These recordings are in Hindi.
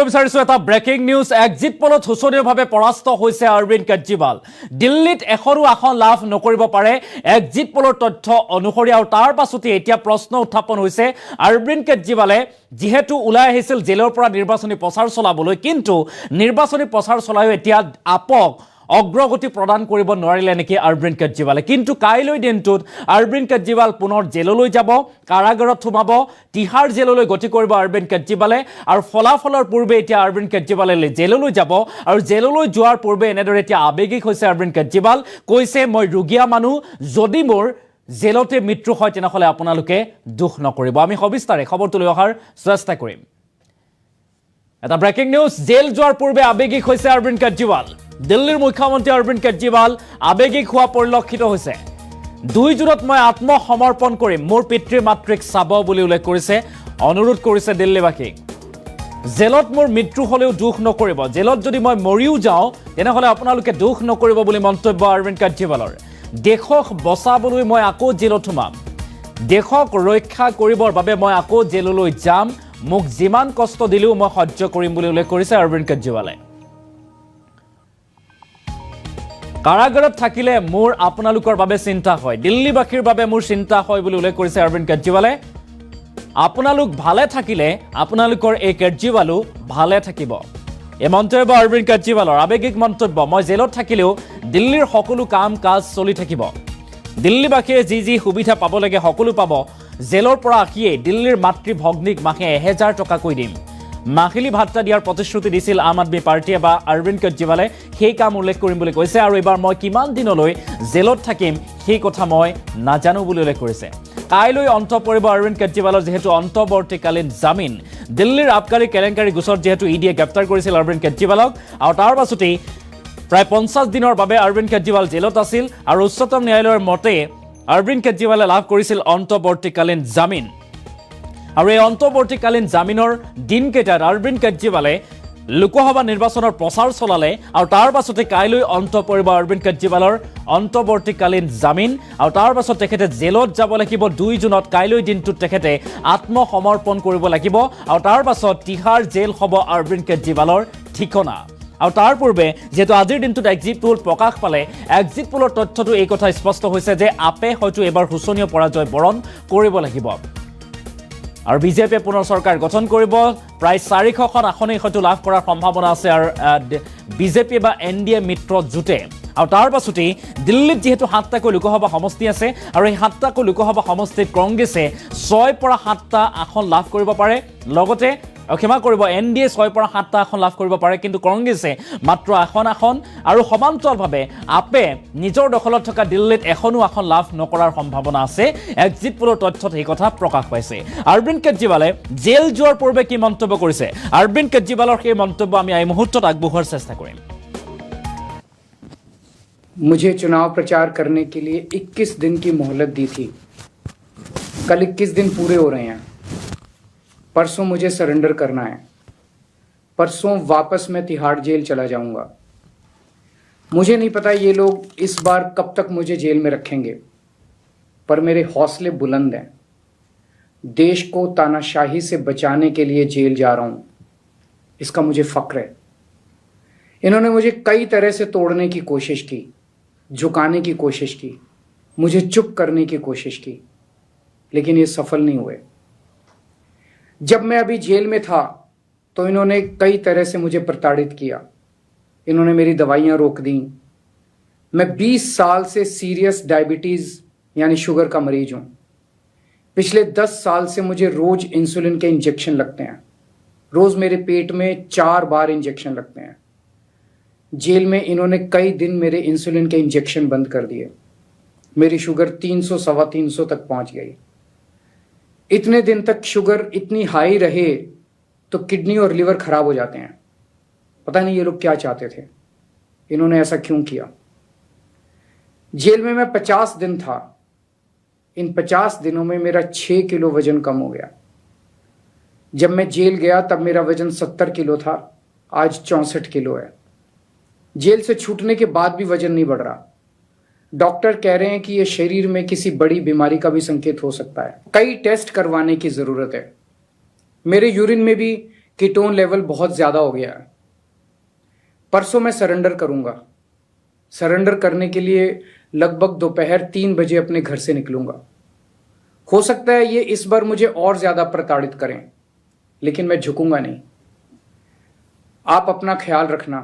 বিচাৰিছো এটা ব্ৰেকিং নিউজ এক্সিট পলত হুচনীয়ভাৱে পৰাস্ত হৈছে অৰবিন্দ কেজৰিৱাল দিল্লীত এখনো আসন লাভ নকৰিব পাৰে এক্সিট পলৰ তথ্য অনুসৰি আৰু তাৰ পাছতে এতিয়া প্ৰশ্ন উত্থাপন হৈছে অৰবিন্দ কেজৰিৱালে যেহেতু ওলাই আহিছিল জেলৰ পৰা নিৰ্বাচনী প্ৰচাৰ চলাবলৈ কিন্তু নিৰ্বাচনী প্ৰচাৰ চলায়ো এতিয়া আপক অগ্ৰগতি প্ৰদান কৰিব নোৱাৰিলে নেকি অৰবিন্দ কেজৰিৱালে কিন্তু কাইলৈ দিনটোত অৰবিন্দ কেজৰিৱাল পুনৰ জেললৈ যাব কাৰাগাৰত সোমাব তিহাৰ জেললৈ গতি কৰিব অৰবিন্দ কেজৰিৱালে আৰু ফলাফলৰ পূৰ্বে এতিয়া অৰবিন্দ কেজৰিৱালে জেললৈ যাব আৰু জেললৈ যোৱাৰ পূৰ্বে এনেদৰে এতিয়া আবেগিক হৈছে অৰবিন্দ কেজৰিৱাল কৈছে মই ৰুগীয়া মানুহ যদি মোৰ জেলতে মৃত্যু হয় তেনেহলে আপোনালোকে দুখ নকৰিব আমি সবিস্তাৰে খবৰটো লৈ অহাৰ চেষ্টা কৰিম এটা ব্ৰেকিং নিউজ জেল যোৱাৰ পূৰ্বে আবেগিক হৈছে অৰবিন্দ কেজৰিৱাল দিল্লীৰ মুখ্যমন্ত্ৰী অৰবিন্দ কেজৰিৱাল আবেগিক হোৱা পৰিলক্ষিত হৈছে 2 জুনত মই আত্মসমৰ্পণ কৰিম মোৰ পিতৃ মাতৃক চাব বুলি উল্লেখ কৰিছে অনুৰোধ কৰিছে দিল্লীবাসীক জেলত মোৰ মৃত্যু হলেও দুখ নকৰিব জেলত যদি মই মৰিও যাওঁ তেনেহলে আপোনালোকে দুখ নকৰিব বুলি মন্তব্য অৰবিন্দ কেজৰিৱালৰ দেশক বচাবলৈ মই আকৌ জেলত সোমাম দেশক ৰক্ষা কৰিবৰ বাবে মই আকৌ জেললৈ যাম মোক যিমান কষ্ট দিলেও মই সহ্য কৰিম বুলি উল্লেখ কৰিছে অৰবিন্দ কেজৰিৱালে কাৰাগাৰত থাকিলে মোৰ আপোনালোকৰ বাবে চিন্তা হয় দিল্লীবাসীৰ বাবে মোৰ চিন্তা হয় বুলি উল্লেখ কৰিছে অৰবিন্দ কেজৰিৱালে আপোনালোক ভালে থাকিলে আপোনালোকৰ এই কেজৰিৱালো ভালে থাকিব এই মন্তব্য অৰবিন্দ কেজৰিৱালৰ আবেগিক মন্তব্য মই জেলত থাকিলেও দিল্লীৰ সকলো কাম কাজ চলি থাকিব দিল্লীবাসীয়ে যি সুবিধা পাব লাগে সকলো পাব জেলৰ পৰা আহিয়ে দিল্লীৰ মাতৃ ভগ্নীক মাহে 1000 টকাকৈ দিম মাহিলী ভাত্তা দিয়াৰ প্ৰতিশ্ৰুতি দিছিল আম আদমি পাৰ্টিয়ে বা অৰবিন্দ কেজৰিৱালে সেই কাম উল্লেখ কৰিম বুলি কৈছে আৰু এবাৰ মই কিমান দিনলৈ জেলত থাকিম সেই কথা মই নাজানো বুলি উল্লেখ কৰিছে কাইলৈ অন্ত পৰিব অৰবিন্দ কেজৰিৱালৰ যেহেতু অন্তৱৰ্তীকালীন জামিন দিল্লীৰ আবকাৰী কেলেংকাৰী গোচৰত যেহেতু ইডিয়ে গ্ৰেপ্তাৰ কৰিছিল অৰবিন্দ কেজৰিৱালক আৰু তাৰ পাছতেই প্ৰায় 50 দিনৰ বাবে অৰবিন্দ কেজৰিৱাল জেলত আছিল আৰু উচ্চতম ন্যায়ালয়ৰ মতে অৰবিন্দ কেজৰিৱালে লাভ কৰিছিল অন্তৱৰ্তীকালীন জামিন আৰু এই অন্তৱৰ্তীকালীন জামিনৰ দিনকেইটাত অৰবিন্দ কেজৰিৱালে লোকসভা নিৰ্বাচনৰ প্ৰচাৰ চলালে আৰু তাৰ পাছতে কাইলৈ অন্ত পৰিব অৰবিন্দ কেজৰিৱালৰ অন্তৱৰ্তীকালীন জামিন আৰু তাৰ পাছত তেখেতে জেলত যাব লাগিব 2 জুনত কাইলৈ দিনটোত তেখেতে আত্মসমৰ্পণ কৰিব লাগিব আৰু তাৰ পাছত তিহাৰ জেল হ'ব অৰবিন্দ কেজৰিৱালৰ ঠিকনা আৰু তাৰ পূৰ্বে যেহেতু আজিৰ দিনটোত এক্সিট পোল প্ৰকাশ পালে এক্সিট পোলৰ তথ্যটো এই কথা স্পষ্ট হৈছে যে আপে হয়তো এবাৰ হুচনীয় পৰাজয় বৰণ কৰিব লাগিব আৰু বিজেপিয়ে পুনৰ চৰকাৰ গঠন কৰিব প্ৰায় 400খন আসনেই হয়তো লাভ কৰাৰ সম্ভাৱনা আছে আৰু বিজেপি বা এনডিএ মিত্ৰ জোটে আৰু তাৰ পাছতেই দিল্লীত যেহেতু 7টাকৈ লোকসভা সমষ্টি আছে আৰু এই 7টাকৈ লোকসভা সমষ্টিত কংগ্ৰেছে 6 পৰা 7টা আসন লাভ কৰিব পাৰে লগতে ক্ষমা কৰিব এনডিএ 6 পৰা 7টা আসন লাভ কৰিব পাৰে কিন্তু কংগ্ৰেছে মাত্ৰ এখন আসন আৰু সমান্তৰালভাৱে আপে নিজৰ দখলত থকা দিল্লীত এখনো আসন লাভ নকৰাৰ সম্ভাৱনা আছে এক্সিট পোলৰ তথ্যত এই কথা প্ৰকাশ পাইছে অৰবিন্দ কেজৰিৱালে জেল যোৱাৰ পূৰ্বে কি মন্তব্য কৰিছে অৰবিন্দ কেজৰিৱালৰ সেই মন্তব্য আমি এই মুহূৰ্তত আগবঢ়োৱাৰ চেষ্টা কৰিম मुझे चुनाव प्रचार करने के लिए 21 दिन की मोहलत दी थी कल 21 दिन पूरे हो रहे हैं परसों मुझे सरेंडर करना है परसों वापस मैं तिहाड़ जेल चला जाऊंगा मुझे नहीं पता ये लोग इस बार कब तक मुझे जेल में रखेंगे पर मेरे हौसले बुलंद हैं देश को तानाशाही से बचाने के लिए जेल जा रहा हूं इसका मुझे फक्र है इन्होंने मुझे कई तरह से तोड़ने की कोशिश की झुकाने की कोशिश की मुझे चुप करने की कोशिश की लेकिन ये सफल नहीं हुए जब मैं अभी जेल में था तो इन्होंने कई तरह से मुझे प्रताड़ित किया इन्होंने मेरी दवाइयां रोक दी मैं 20 साल से सीरियस डायबिटीज़ यानी शुगर का मरीज हूं पिछले 10 साल से मुझे रोज इंसुलिन के इंजेक्शन लगते हैं रोज मेरे पेट में 4 बार इंजेक्शन लगते हैं जेल में इन्होंने कई दिन मेरे इंसुलिन के इंजेक्शन बंद कर दिए मेरी शुगर 300 सवा 300 तक पहुंच गई इतने दिन तक शुगर इतनी हाई रहे तो किडनी और लिवर खराब हो जाते हैं पता नहीं ये लोग क्या चाहते थे इन्होंने ऐसा क्यों किया जेल में मैं 50 दिन था इन 50 दिनों में मेरा 6 किलो वजन कम हो गया जब मैं जेल गया तब मेरा वजन 70 किलो था आज 64 किलो है जेल से छूटने के बाद भी वजन नहीं बढ़ रहा डॉक्टर कह रहे हैं कि यह शरीर में किसी बड़ी बीमारी का भी संकेत हो सकता है कई टेस्ट करवाने की जरूरत है मेरे यूरिन में भी कीटोन लेवल बहुत ज़्यादा हो गया है। परसों मैं सरेंडर करूंगा। सरेंडर करने के लिए लगभग दोपहर 3 बजे अपने घर से निकलूंगा। हो सकता है ये इस बार मुझे और ज़्यादा प्रताड़ित करें, लेकिन मैं झुकूंगा नहीं। आप अपना ख्याल रखना।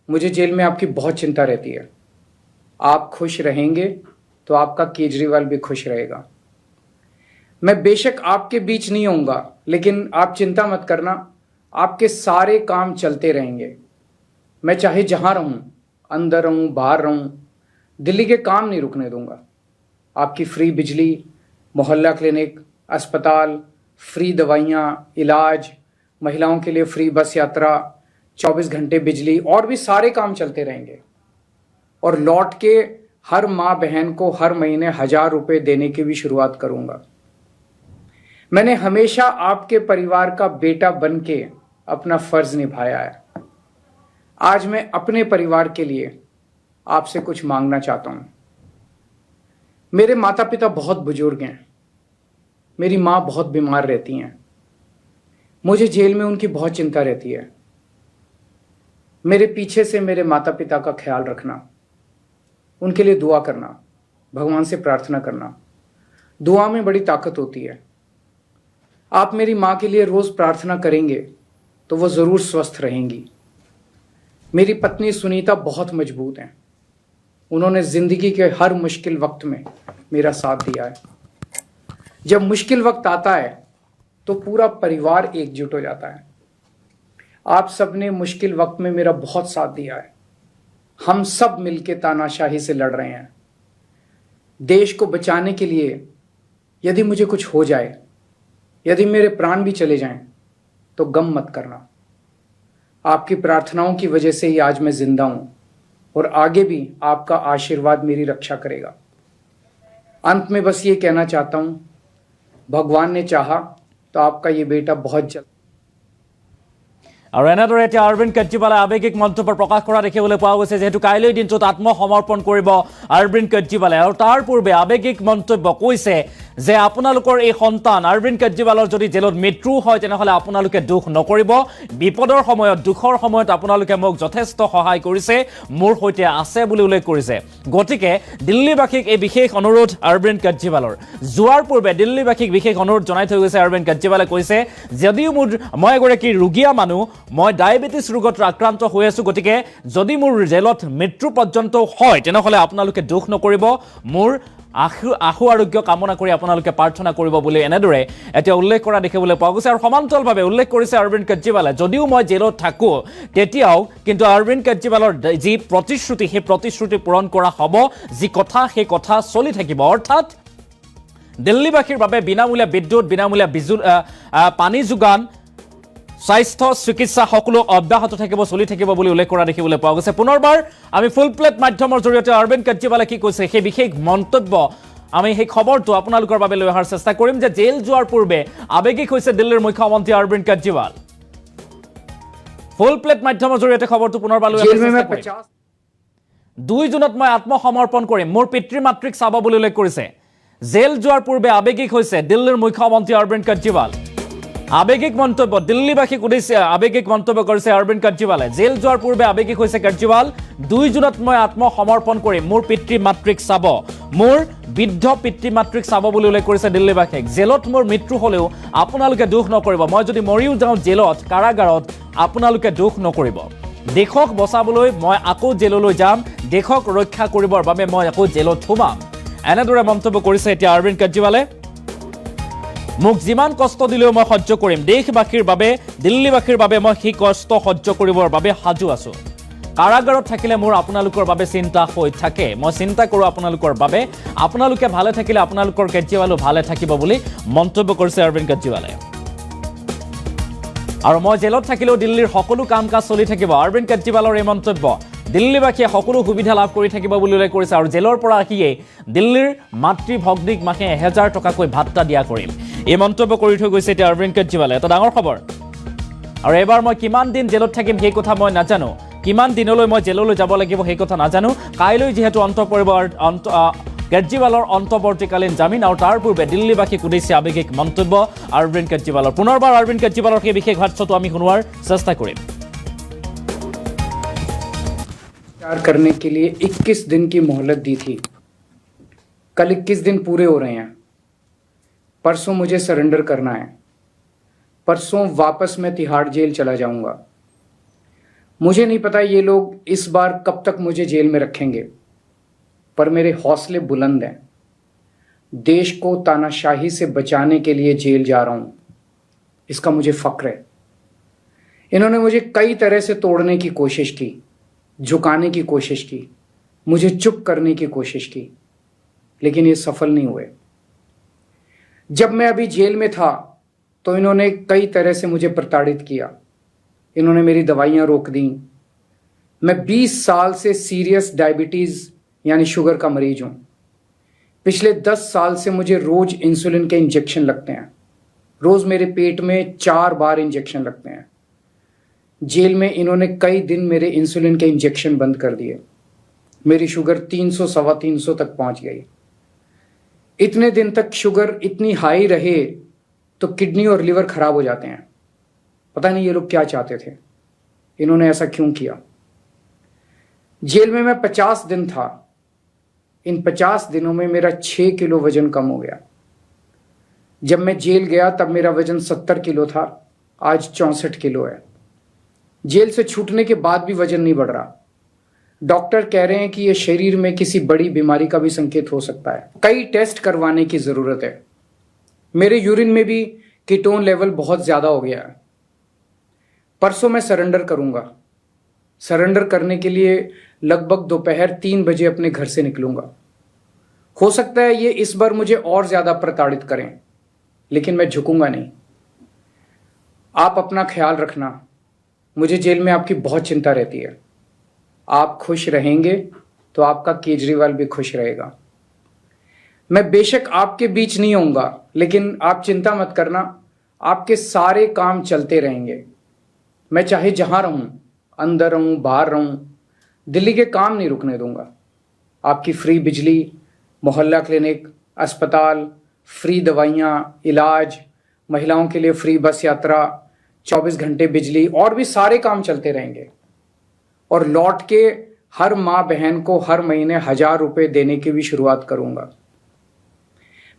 मुझे जेल में आपकी बहुत चिंता रहती है। आप खुश रहेंगे तो आपका केजरीवाल भी खुश रहेगा। मैं बेशक आपके बीच नहीं होऊंगा, लेकिन आप चिंता मत करना, आपके सारे काम चलते रहेंगे। मैं चाहे जहां रहूं, अंदर रहूं, बाहर रहूं, दिल्ली के काम नहीं रुकने दूंगा। आपकी फ्री बिजली, मोहल्ला क्लिनिक, अस्पताल, फ्री दवाइयाँ, इलाज, महिलाओं के लिए फ्री बस यात्रा, 24 घंटे बिजली और भी सारे काम चलते रहेंगे। और लौट के हर माँ बहन को हर महीने 1000 रुपये देने की भी शुरुआत करूंगा। मैंने हमेशा आपके परिवार का बेटा बन के अपना फर्ज निभाया है। आज मैं अपने परिवार के लिए आपसे कुछ मांगना चाहता हूं। मेरे माता पिता बहुत बुजुर्ग हैं। मेरी माँ बहुत बीमार रहती हैं। मुझे जेल में उनकी बहुत चिंता रहती है। मेरे पीछे से मेरे माता पिता का ख्याल रखना, उनके लिए दुआ करना, भगवान से प्रार्थना करना। दुआ में बड़ी ताकत होती है। आप मेरी माँ के लिए रोज प्रार्थना करेंगे तो वो जरूर स्वस्थ रहेंगी। मेरी पत्नी सुनीता बहुत मजबूत हैं। उन्होंने जिंदगी के हर मुश्किल वक्त में मेरा साथ दिया है। जब मुश्किल वक्त आता है तो पूरा परिवार एकजुट हो जाता है। आप सबने मुश्किल वक्त में मेरा बहुत साथ दिया है। हम सब मिलके तानाशाही से लड़ रहे हैं। देश को बचाने के लिए यदि मुझे कुछ हो जाए, यदि मेरे प्राण भी चले जाएं, तो गम मत करना। आपकी प्रार्थनाओं की वजह से ही आज मैं जिंदा हूं और आगे भी आपका आशीर्वाद मेरी रक्षा करेगा। अंत में बस ये कहना चाहता हूं, भगवान ने चाहा तो आपका ये बेटा बहुत जल्द। আৰু এনেদৰে এতিয়া অৰবিন্দ কেজৰিৱালে আৱেগিক মন্তব্য প্ৰকাশ কৰা দেখিবলৈ পোৱা গৈছে, যিহেতু কাইলৈ দিনটোত আত্মসমৰ্পণ কৰিব অৰবিন্দ কেজৰিৱালে। আৰু তাৰ পূৰ্বে আৱেগিক মন্তব্য কৈছে যে আপোনালোকৰ এই সন্তান অৰবিন্দ কেজৰিৱালৰ যদি জেলত মৃত্যু হয় তেনেহ'লে আপোনালোকে দুখ নকৰিব। বিপদৰ সময়ত, দুখৰ সময়ত আপোনালোকে মোক যথেষ্ট সহায় কৰিছে, মোৰ সৈতে আছে বুলি উল্লেখ কৰিছে। গতিকে দিল্লীবাসীক এই বিশেষ অনুৰোধ অৰবিন্দ কেজৰিৱালৰ। যোৱাৰ পূৰ্বে দিল্লীবাসীক বিশেষ অনুৰোধ জনাই থৈ গৈছে অৰবিন্দ কেজৰিৱালে। কৈছে যদিও মই এগৰাকী ৰোগীয়া মানুহ, মই ডায়েবেটিছ ৰোগত আক্ৰান্ত হৈ আছোঁ, গতিকে যদি মোৰ জেলত মৃত্যু পৰ্যন্ত হয় তেনেহ'লে আপোনালোকে দুখ নকৰিব। মোৰ আশু আৰোগ্য কামনা কৰি আপোনালোকে প্ৰাৰ্থনা কৰিব বুলি এনেদৰে এতিয়া উল্লেখ কৰা দেখিবলৈ পোৱা গৈছে। আৰু সমান্তৰালভাৱে উল্লেখ কৰিছে অৰবিন্দ কেজৰিৱালে, যদিও মই জেলত থাকোঁ তেতিয়াও কিন্তু অৰবিন্দ কেজৰিৱালৰ যি প্ৰতিশ্ৰুতি, সেই প্ৰতিশ্ৰুতি পূৰণ কৰা হ'ব। যি কথা, সেই কথা চলি থাকিব। অৰ্থাৎ দিল্লীবাসীৰ বাবে বিনামূলীয়া বিদ্যুৎ, বিনামূলীয়া পানী যোগান, স্বাস্থ্য, চিকিৎসা সকলো অব্যাহত থাকিব, চলি থাকিব বুলি উল্লেখ কৰা দেখিবলৈ পোৱা গৈছে। পুনৰবাৰ আমি ফুল প্লেট মাধ্যমৰ জৰিয়তে অৰবিন্দ কেজৰিৱালে কি কৈছে সেই বিশেষ মন্তব্য, আমি সেই খবৰটো আপোনালোকৰ বাবে লৈ অহাৰ চেষ্টা কৰিম। যে জেল যোৱাৰ পূৰ্বে আৱেগিক হৈছে দিল্লীৰ মুখ্যমন্ত্ৰী অৰবিন্দ কেজৰিৱাল। ফুল প্লেট মাধ্যমৰ জৰিয়তে খবৰটো পুনৰবাৰ লৈ অহাৰ চেষ্টা কৰিম। 2 জুনত মই আত্মসমৰ্পণ কৰিম, মোৰ পিতৃ মাতৃক চাব বুলি উল্লেখ কৰিছে। জেল যোৱাৰ পূৰ্বে আৱেগিক হৈছে দিল্লীৰ মুখ্যমন্ত্ৰী অৰবিন্দ কেজৰিৱাল। আৱেগিক মন্তব্য, দিল্লীবাসীক উদ্দেশ্যে আৱেগিক মন্তব্য কৰিছে অৰবিন্দ কেজৰিৱালে। জেল যোৱাৰ পূৰ্বে আৱেগিক হৈছে কেজৰিৱাল। 2 জুনত মই আত্মসমৰ্পণ কৰিম, মোৰ পিতৃ মাতৃক চাব, মোৰ বৃদ্ধ পিতৃ মাতৃক চাব বুলি উল্লেখ কৰিছে দিল্লীবাসীক। জেলত মোৰ মৃত্যু হ'লেও আপোনালোকে দুখ নকৰিব। মই যদি মৰিও যাওঁ জেলত, কাৰাগাৰত, আপোনালোকে দুখ নকৰিব। দেশক বচাবলৈ মই আকৌ জেললৈ যাম, দেশক ৰক্ষা কৰিবৰ বাবে মই আকৌ জেলত সোমাম। এনেদৰে মন্তব্য কৰিছে এতিয়া অৰবিন্দ কেজৰিৱালে। মোক যিমান কষ্ট দিলেও মই সহ্য কৰিম, দেশবাসীৰ বাবে, দিল্লীবাসীৰ বাবে মই সেই কষ্ট সহ্য কৰিবৰ বাবে সাজু আছোঁ। কাৰাগাৰত থাকিলে মোৰ আপোনালোকৰ বাবে চিন্তা হৈ থাকে, মই চিন্তা কৰোঁ আপোনালোকৰ বাবে। আপোনালোকে ভালে থাকিলে আপোনালোকৰ কেজৰিৱালো ভালে থাকিব বুলি মন্তব্য কৰিছে অৰবিন্দ কেজৰিৱালে। আৰু মই জেলত থাকিলেও দিল্লীৰ সকলো কাম কাজ চলি থাকিব। অৰবিন্দ কেজৰিৱালৰ এই মন্তব্য, দিল্লীবাসীয়ে সকলো সুবিধা লাভ কৰি থাকিব বুলি উল্লেখ কৰিছে। আৰু জেলৰ পৰা আহিয়েই দিল্লীৰ মাতৃ ভগ্নীক মাহে 1000 টকাকৈ ভাত্তা দিয়া কৰিম, এই মন্তব্য কৰি থৈ গৈছে এতিয়া অৰবিন্দ কেজৰিৱালে। এটা ডাঙৰ খবৰ। আৰু এবাৰ মই কিমান দিন জেলত থাকিম সেই কথা মই নাজানো, কিমান দিনলৈ মই জেললৈ যাব লাগিব সেই কথা নাজানো। কাইলৈ যিহেতু অন্ত পৰিব কেজৰিৱালৰ অন্তৱৰ্তীকালীন জামিন আৰু তাৰ পূৰ্বে দিল্লীবাসীক উদ্দেশ্যে আৱেগিক মন্তব্য অৰবিন্দ কেজৰিৱালৰ। পুনৰবাৰ অৰবিন্দ কেজৰিৱালৰ সেই বিশেষ ভাষ্যটো আমি শুনোৱাৰ চেষ্টা কৰিম। प्रचार करने के लिए 21 दिन की मोहलत दी थी। कल 21 दिन पूरे हो रहे हैं। परसों मुझे सरेंडर करना है। परसों वापस मैं तिहाड़ जेल चला जाऊंगा। मुझे नहीं पता ये लोग इस बार कब तक मुझे जेल में रखेंगे, पर मेरे हौसले बुलंद हैं। देश को तानाशाही से बचाने के लिए जेल जा रहा हूं, इसका मुझे फक्र है। इन्होंने मुझे कई तरह से तोड़ने की कोशिश की, झुकाने की कोशिश की, मुझे चुप करने की कोशिश की, लेकिन ये सफल नहीं हुए। जब मैं अभी जेल में था तो इन्होंने कई तरह से मुझे प्रताड़ित किया। इन्होंने मेरी दवाइयाँ रोक दी। मैं 20 साल से सीरियस डायबिटीज़ यानी शुगर का मरीज हूँ। पिछले 10 साल से मुझे रोज़ इंसुलिन के इंजेक्शन लगते हैं। रोज़ मेरे पेट में 4 बार इंजेक्शन लगते हैं। जेल में इन्होंने कई दिन मेरे इंसुलिन के इंजेक्शन बंद कर दिए। मेरी शुगर 300 सवा 300 तक पहुंच गई। इतने दिन तक शुगर इतनी हाई रहे तो किडनी और लिवर खराब हो जाते हैं। पता नहीं ये लोग क्या चाहते थे, इन्होंने ऐसा क्यों किया। जेल में मैं 50 दिन था। इन 50 दिनों में मेरा 6 किलो वजन कम हो गया। जब मैं जेल गया तब मेरा वजन 70 किलो था, आज 64 किलो है। जेल से छूटने के बाद भी वजन नहीं बढ़ रहा। डॉक्टर कह रहे हैं कि यह शरीर में किसी बड़ी बीमारी का भी संकेत हो सकता है। कई टेस्ट करवाने की जरूरत है। मेरे यूरिन में भी कीटोन लेवल बहुत ज्यादा हो गया है। परसों मैं सरेंडर करूंगा। सरेंडर करने के लिए लगभग दोपहर 3 बजे अपने घर से निकलूंगा। हो सकता है ये इस बार मुझे और ज्यादा प्रताड़ित करें, लेकिन मैं झुकूंगा नहीं। आप अपना ख्याल रखना। मुझे जेल में आपकी बहुत चिंता रहती है। आप खुश रहेंगे तो आपका केजरीवाल भी खुश रहेगा। मैं बेशक आपके बीच नहीं होऊंगा, लेकिन आप चिंता मत करना, आपके सारे काम चलते रहेंगे। मैं चाहे जहां रहूं, अंदर रहूं, बाहर रहूं, दिल्ली के काम नहीं रुकने दूंगा। आपकी फ्री बिजली, मोहल्ला क्लिनिक, अस्पताल, फ्री दवाइयाँ, इलाज, महिलाओं के लिए फ्री बस यात्रा, 24 घंटे बिजली और भी सारे काम चलते रहेंगे। और लौट के हर माँ बहन को हर महीने 1000 रुपए देने की भी शुरुआत करूंगा।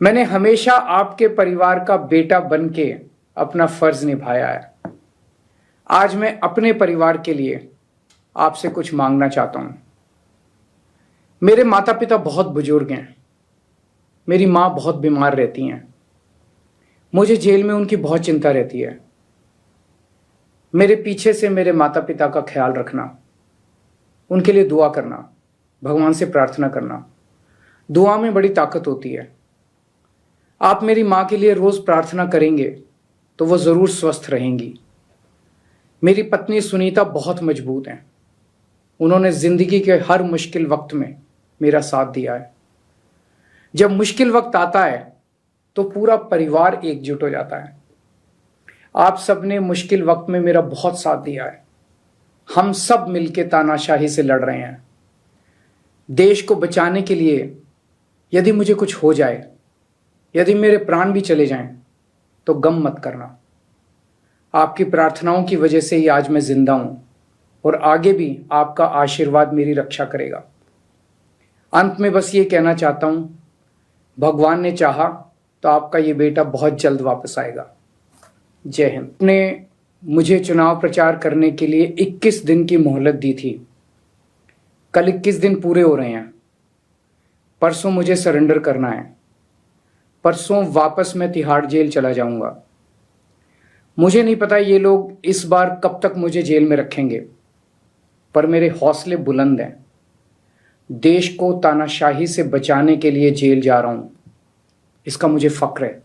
मैंने हमेशा आपके परिवार का बेटा बन के अपना फर्ज निभाया है। आज मैं अपने परिवार के लिए आपसे कुछ मांगना चाहता हूं। मेरे माता पिता बहुत बुजुर्ग हैं। मेरी माँ बहुत बीमार रहती हैं। मुझे जेल में उनकी बहुत चिंता रहती है। मेरे पीछे से मेरे माता पिता का ख्याल रखना, उनके लिए दुआ करना, भगवान से प्रार्थना करना। दुआ में बड़ी ताकत होती है। आप मेरी माँ के लिए रोज प्रार्थना करेंगे तो वो जरूर स्वस्थ रहेंगी। मेरी पत्नी सुनीता बहुत मजबूत हैं। उन्होंने जिंदगी के हर मुश्किल वक्त में मेरा साथ दिया है। जब मुश्किल वक्त आता है तो पूरा परिवार एकजुट हो जाता है। आप सबने मुश्किल वक्त में मेरा बहुत साथ दिया है। हम सब मिलके तानाशाही से लड़ रहे हैं। देश को बचाने के लिए यदि मुझे कुछ हो जाए, यदि मेरे प्राण भी चले जाएं, तो गम मत करना। आपकी प्रार्थनाओं की वजह से ही आज मैं जिंदा हूं और आगे भी आपका आशीर्वाद मेरी रक्षा करेगा। अंत में बस ये कहना चाहता हूं, भगवान ने चाहा तो आपका ये बेटा बहुत जल्द वापस आएगा। जय हिंद। ने मुझे चुनाव प्रचार करने के लिए 21 दिन की मोहलत दी थी। कल 21 दिन पूरे हो रहे हैं। परसों मुझे सरेंडर करना है। परसों वापस मैं तिहाड़ जेल चला जाऊंगा। मुझे नहीं पता ये लोग इस बार कब तक मुझे जेल में रखेंगे, पर मेरे हौसले बुलंद हैं। देश को तानाशाही से बचाने के लिए जेल जा रहा हूं, इसका मुझे फक्र है।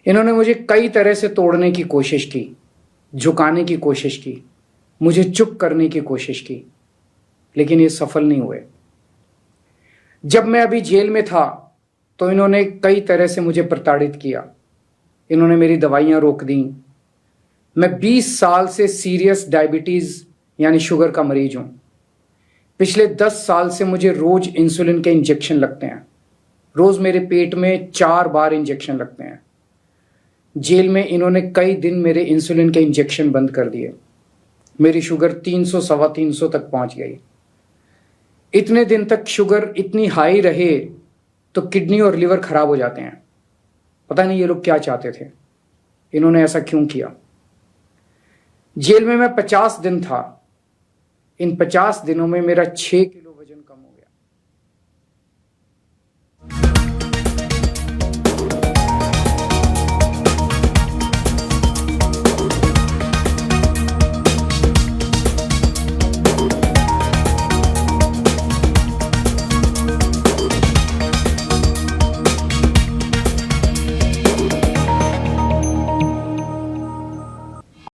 इन्होंने मुझे कई तरह से तोड़ने की कोशिश की, झुकाने की कोशिश की, मुझे चुप करने की कोशिश की, लेकिन ये सफल नहीं हुए। जब मैं अभी जेल में था तो इन्होंने कई तरह से मुझे प्रताड़ित किया। इन्होंने मेरी दवाइयाँ रोक दी। मैं 20 साल से सीरियस डायबिटीज़ यानी शुगर का मरीज हूँ। पिछले 10 साल से मुझे रोज इंसुलिन के इंजेक्शन लगते हैं। रोज मेरे पेट में 4 बार इंजेक्शन लगते हैं। जेल में इन्होंने कई दिन मेरे इंसुलिन के इंजेक्शन बंद कर दिए। मेरी शुगर 300 सवा 300 तक पहुंच गई। इतने दिन तक शुगर इतनी हाई रहे तो किडनी और लिवर खराब हो जाते हैं। पता नहीं ये लोग क्या चाहते थे, इन्होंने ऐसा क्यों किया। जेल में मैं 50 दिन था। इन 50 दिनों में मेरा 6 किलो